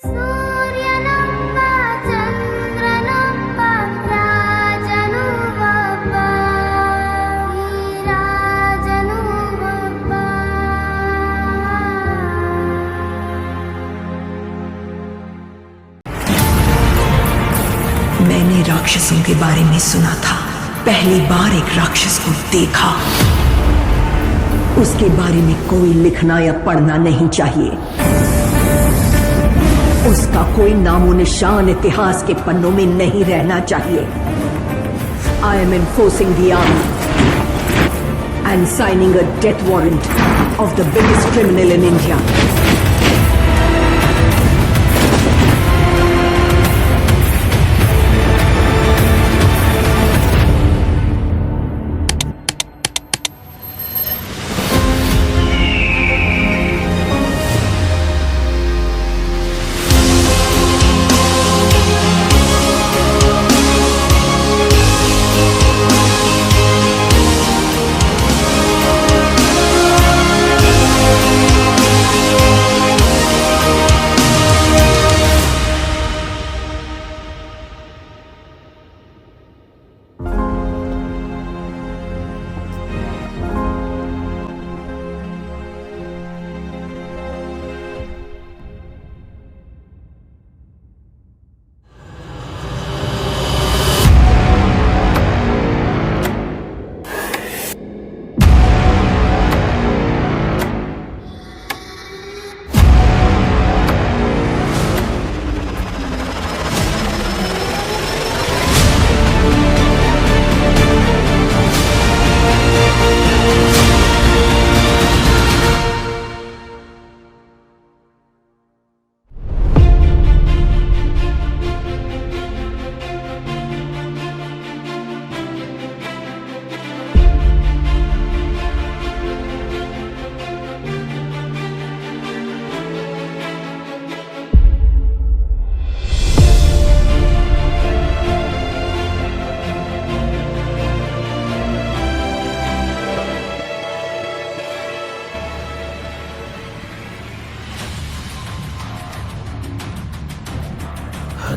ಸೂರ್ಯನೊಬ್ಬ ಚಂದ್ರನೊಬ್ಬ ರಾಜನು ಒಬ್ಬ ಈ ರಾಜನು ಒಬ್ಬ. मैंने राक्षसों के बारे में सुना था। पहली बार एक राक्षस को देखा। उसके बारे में कोई लिखना या पढ़ना नहीं चाहिए। उसका कोई नामो निशान इतिहास के पन्नों में नहीं रहना चाहिए। I am enforcing the army and signing a death warrant of the biggest criminal in India.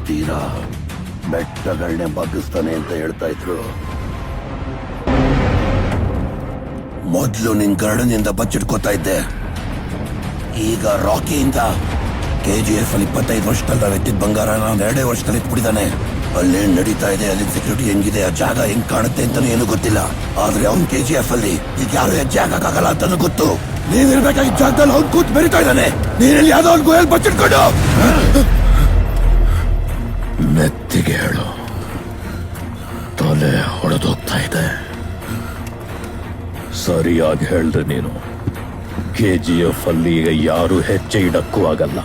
ತೀರ ಬೆಟ್ಟಗಳನ್ನೇ ಬಗ್ಗಿಸ್ತಾನೆ ಅಂತ ಹೇಳ್ತಾ ಇದ್ರು. ಮೊದ್ಲು ನಿನ್ ಗರಡನಿಂದ ಬಚ್ಚಿಟ್ಕೋತಾ ಇದ್ದೆ. ಈಗ ರಾಕಿಯಿಂದ KGF ಅಲ್ಲಿ 25 ವರ್ಷದಲ್ಲಿ ನಾವು ಎತ್ತಿದ ಬಂಗಾರ ನಾನು 2 ವರ್ಷದಲ್ಲಿ ಎತ್ಬಿಟ್ಟಿದ್ದಾನೆ. ಅಲ್ಲೇನ್ ನಡೀತಾ ಇದೆ, ಅಲ್ಲಿನ ಸೆಕ್ಯೂರಿಟಿ ಹೆಂಗಿದೆ, ಆ ಜಾಗ ಹೆಂಗ್ ಕಾಣುತ್ತೆ ಅಂತಾನು ಏನು ಗೊತ್ತಿಲ್ಲ. ಆದ್ರೆ ಅವ್ನ್ KGF ಅಲ್ಲಿ ಈಗ ಯಾರು ಹೆಜ್ಜೆ ಹಾಕಕ್ಕಾಗಲ್ಲ ಅಂತಾನು ಗೊತ್ತು. ನೀನಿರ್ಬೇಕಾಗಿ ಜಾಗದಲ್ಲಿ ಅವ್ನ್ ಕೂತ್ ಬೆರಿತಾ ಇದ್ದಾನೆ. ನೀನಲ್ಲಿ ಯಾವ್ದೋ ಅವ್ನ್ ಗುಹೆಯಲ್ಲಿ ಬಚ್ಚಿಟ್ಕೊಂಡು ಮೆತ್ತಿಗೆ ಹೇಳು, ತಲೆ ಹೊಡೆದೋಗ್ತಾ ಇದೆ. ಸರಿಯಾಗಿ ಹೇಳ್ದೆ ನೀನು. KGF ಅಲ್ಲಿ ಈಗ ಯಾರು ಹೆಜ್ಜೆ ಇಡಕ್ಕೂ ಆಗಲ್ಲ.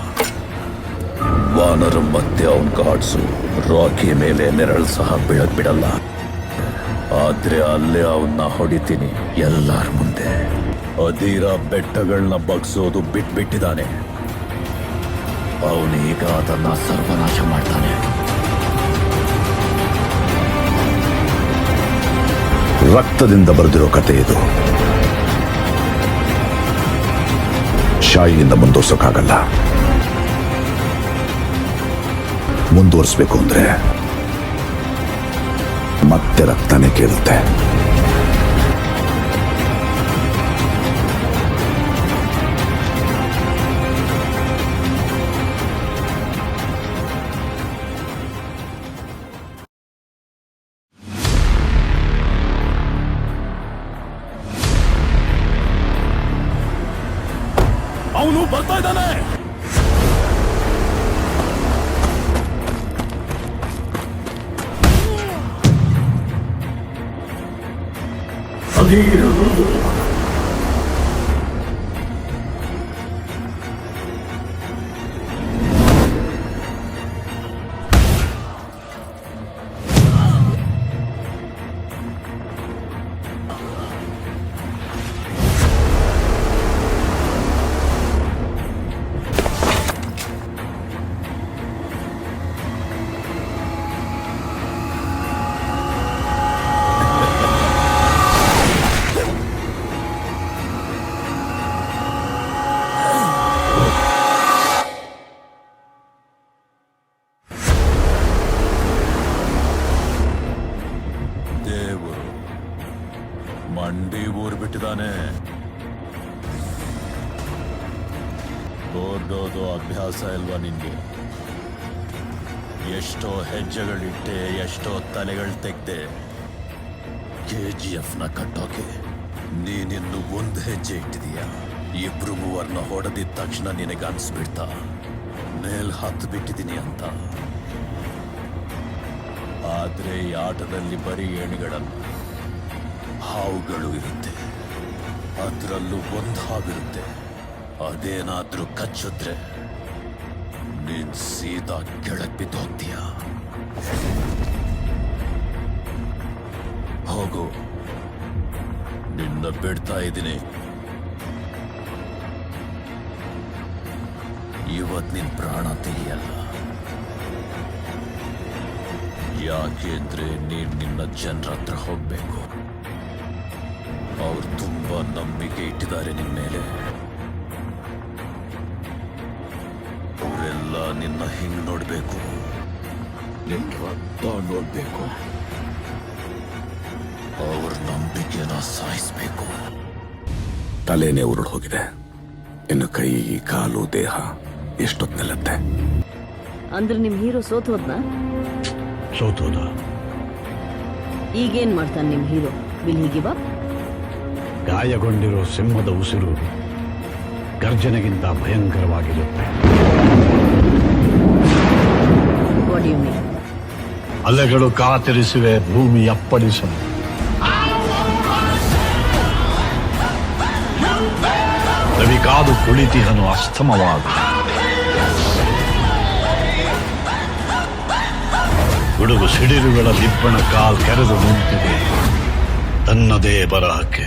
ವಾನರ್ ಮತ್ತೆ ಅವನ್ ಗಾಡ್ಸು ರಾಕಿ ಮೇಲೆ ನೆರಳು ಸಹ ಬೀಳಕ್ ಬಿಡಲ್ಲ. ಆದ್ರೆ ಅಲ್ಲೇ ಅವನ್ನ ಹೊಡಿತೀನಿ ಎಲ್ಲಾರ ಮುಂದೆ. ಅಧೀರ ಬೆಟ್ಟಗಳನ್ನ ಬಗ್ಸೋದು ಬಿಟ್ಬಿಟ್ಟಿದ್ದಾನೆ. ಅವನೀಗ ಅದನ್ನ ಸರ್ವನಾಶ ಮಾಡ್ತಾನೆ. ರಕ್ತದಿಂದ ಬರೆದಿರೋ ಕತೆ ಇದು. ಶಾಯಿಯಿಂದ ಮುಂದುವರ್ಸೋಕ್ಕಾಗಲ್ಲ. ಮುಂದುವರಿಸ್ಬೇಕು ಅಂದ್ರೆ ಮತ್ತೆ ರಕ್ತನೇ ಕೇಳುತ್ತೆ. ಅವನು ಬರ್ತಾ ಇದ್ದಾನೆ. ಕೈ ಊರ್ ಬಿಟ್ಟಿದ್ದಾನೆ. ಓಡೋದು ಅಭ್ಯಾಸ ಇಲ್ವಾ ನಿನ್ಗೆ? ಎಷ್ಟೋ ಹೆಜ್ಜೆಗಳಿಟ್ಟೆ, ಎಷ್ಟೋ ತಲೆಗಳು ತೆಗ್ದೆ. KGF ನ ಕಟ್ಟೋಕೆ ನೀನಿನ್ನು ಒಂದು ಹೆಜ್ಜೆ ಇಟ್ಟಿದೀಯ. ಇಬ್ರು ಮೂವರ್ನ ಹೊಡೆದಿದ್ದ ತಕ್ಷಣ ನಿನಗೆ ಅನ್ಸ್ಬಿಡ್ತಾ ಮೇಲ್ ಹತ್ತು ಬಿಟ್ಟಿದ್ದೀನಿ ಅಂತ. ಆದ್ರೆ ಈ ಆಟದಲ್ಲಿ ಬರೀ ಏಣಿಗಳಲ್ಲ, ಹಾವುಗಳು ಇರುತ್ತೆ. ಅದರಲ್ಲೂ ಒಂದು ಹಾವಿರುತ್ತೆ. ಅದೇನಾದ್ರೂ ಕಚ್ಚಿದ್ರೆ ನೀನ್ ಸೀದಾ ಕೆಳಗ್ ಬಿದ್ದು ಹೋಗ್ತೀಯ. ಹೋಗು, ನಿನ್ನ ಬಿಡ್ತಾ ಇದ್ದೀನಿ. ಇವತ್ ನಿನ್ ಪ್ರಾಣ ತೆಗೆಯಲ್ಲ. ಯಾಕೆಂದ್ರೆ ನೀನ್ ನಿನ್ನ ಜನರ ಹತ್ರ ಹೋಗ್ಬೇಕು. ಅವ್ರು ತುಂಬಾ ನಂಬಿಕೆ ಇಟ್ಟಿದ್ದಾರೆ ನಿನ್ ಮೇಲೆ. ಅವರೆಲ್ಲ ನಿನ್ನ ಹಿಂಗ್ ನೋಡ್ಬೇಕು, ನಿನ್ ರಕ್ತ ನೋಡ್ಬೇಕು, ಅವ್ರ ನಂಬಿಕೆನ ಸಾಯಿಸ್ಬೇಕು. ತಲೆನೇ ಉರುಳು ಹೋಗಿದೆ. ಇನ್ನು ಕೈ, ಕಾಲು, ದೇಹ ಎಷ್ಟೊತ್ತು ನಿಲ್ಲತ್ತೆ? ಅಂದ್ರೆ ನಿಮ್ ಹೀರೋ ಸೋತೋದ್ನ? ಸೋತೋದ. ಈಗೇನ್ ಮಾಡ್ತಾನೆ ನಿಮ್ ಹೀರೋ? Will he give up? ಗಾಯಗೊಂಡಿರೋ ಸಿಂಹದ ಉಸಿರು ಗರ್ಜನೆಗಿಂತ ಭಯಂಕರವಾಗಿರುತ್ತೆ. What you mean? ಅಲೆಗಳು ಕಾತರಿಸಿವೆ ಭೂಮಿ ಅಪ್ಪಳಿಸಲು. ರವಿ ಕಾದು ಕುಳಿತಿಹನು ಅಸ್ತಮವಾದ. ಗುಡುಗು ಸಿಡಿಲುಗಳ ದಿಬ್ಬಣ ಕಾಲ್ ಕೆರೆದು ನಿಂತಿದೆ ತನ್ನದೇ ಬರಹಕ್ಕೆ.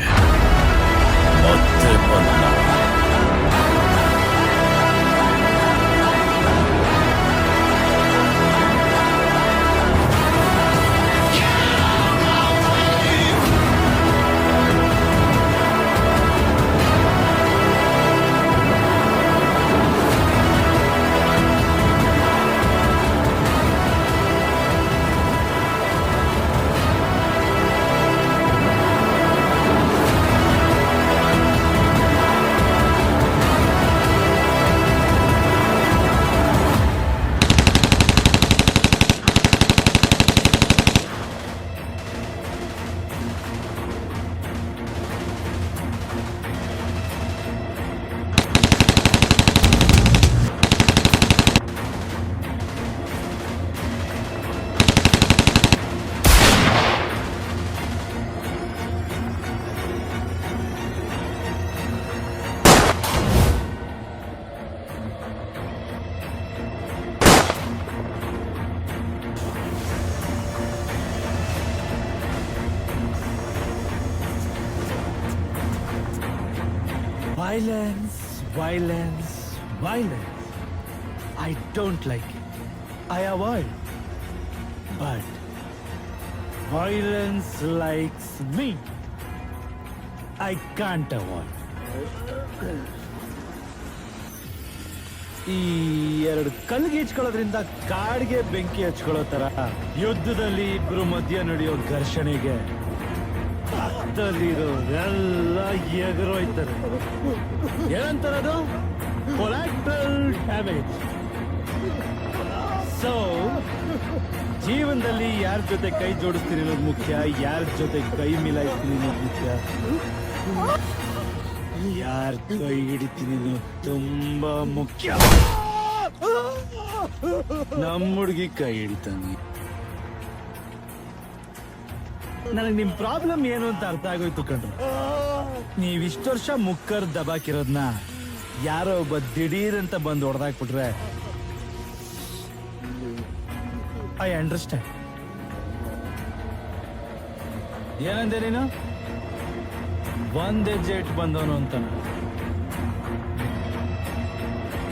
ಮತ್ತೆ ಬಂದ. Violence, violence, violence. I don't like it. I avoid. But violence likes me. I can't avoid. ಈ ಎರಡು ಕಲ್ಗೆ ಹಚ್ಕೊಳ್ಳೋದ್ರಿಂದ ಕಾಡಿಗೆ ಬೆಂಕಿ ಹಚ್ಕೊಳ್ಳೋ ತರ ಯುದ್ಧದಲ್ಲಿ ಇಬ್ರು ಮಧ್ಯ ನಡೆಯೋ ಘರ್ಷಣೆಗೆ ಎಲ್ಲ ಎಗರೋಯ್ತಾರೆ. ಏನಂತಾರದು? Collateral damage. ಸೊ ಜೀವನದಲ್ಲಿ ಯಾರ ಜೊತೆ ಕೈ ಜೋಡಿಸ್ತೀನಿ ಅನ್ನೋದು ಮುಖ್ಯ, ಯಾರ ಜೊತೆ ಕೈ ಮಿಲಾಯಿಸ್ತೀನಿ ಅನ್ನೋದು ಮುಖ್ಯ, ಯಾರ ಕೈ ಹಿಡಿತೀನಿ ಅನ್ನೋದು ತುಂಬಾ ಮುಖ್ಯ. ನಮ್ಮ ಹುಡುಗಿ ಕೈ ಹಿಡಿತಾನೆ. ನನಗೆ ನಿಮ್ ಪ್ರಾಬ್ಲಮ್ ಏನು ಅಂತ ಅರ್ಥ ಆಗೋಯ್ತು ಕಣ್ರು. ನೀವಿಷ್ಟು ವರ್ಷ ಮುಕ್ಕರ್ ದಬಾಕಿರೋದ್ನ ಯಾರೋ ಒಬ್ಬ ದಿಢೀರ್ ಅಂತ ಬಂದು ಹೊಡೆದಾಕ್ಬಿಟ್ರೆ ಐ ಅಂಡರ್ಸ್ಟ್ಯಾಂಡ್. ಏನಂದೆ ನೀನು? ಒಂದ್ ಹೆಜ್ಜೆ ಇಟ್ಟು ಬಂದವನು ಅಂತ.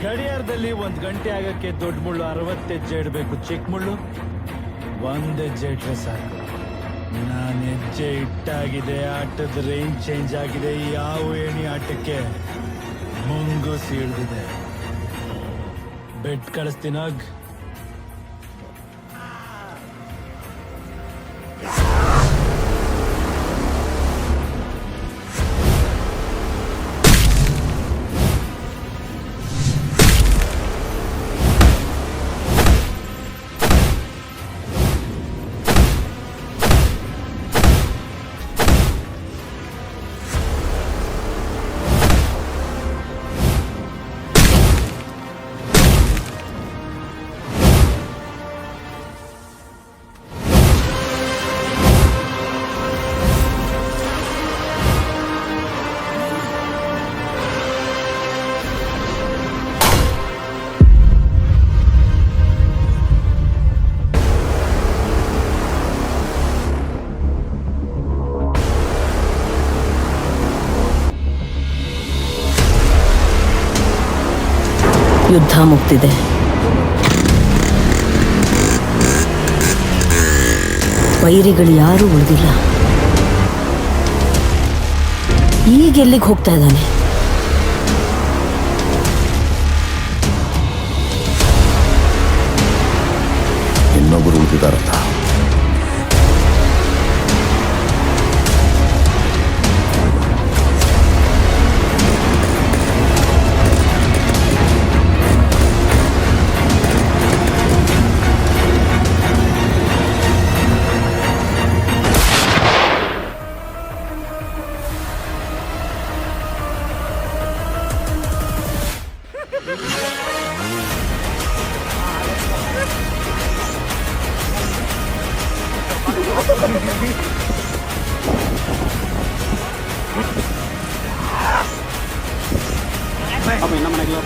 ಗಡಿಯಾರದಲ್ಲಿ 1 ಗಂಟೆ ಆಗಕ್ಕೆ ದೊಡ್ಡ ಮುಳ್ಳು 60 ಹೆಜ್ಜೆ ಇಡಬೇಕು, ಚಿಕ್ಕ ಮುಳ್ಳು 1 ಹೆಜ್ಜೆ ಇಟ್ರೆ ಸಾಕು. ನಾನು ಹೆಜ್ಜೆ ಇಟ್ಟಾಗಿದೆ, ಆಟದ ರೇಂಜ್ ಚೇಂಜ್ ಆಗಿದೆ. ಯಾವ ಏಣಿ ಆಟಕ್ಕೆ ಮುಂಗುಸಿ ಹಿಡಿದಿದೆ. ಬೆಟ್ ಕಳಿಸ್ತೀನಾಗ್. ಯುದ್ಧ ಮುಗ್ದಿದೆ. ವೈರಿಗಳು ಯಾರೂ ಉಳಿದಿಲ್ಲ. ಈಗ ಎಲ್ಲಿಗೆ ಹೋಗ್ತಾ ಇದ್ದಾನೆ? ಇನ್ನೊಬ್ಬರು ಉಳಿದಿದ್ದಾರಲ್ಲ. Apa yang namanya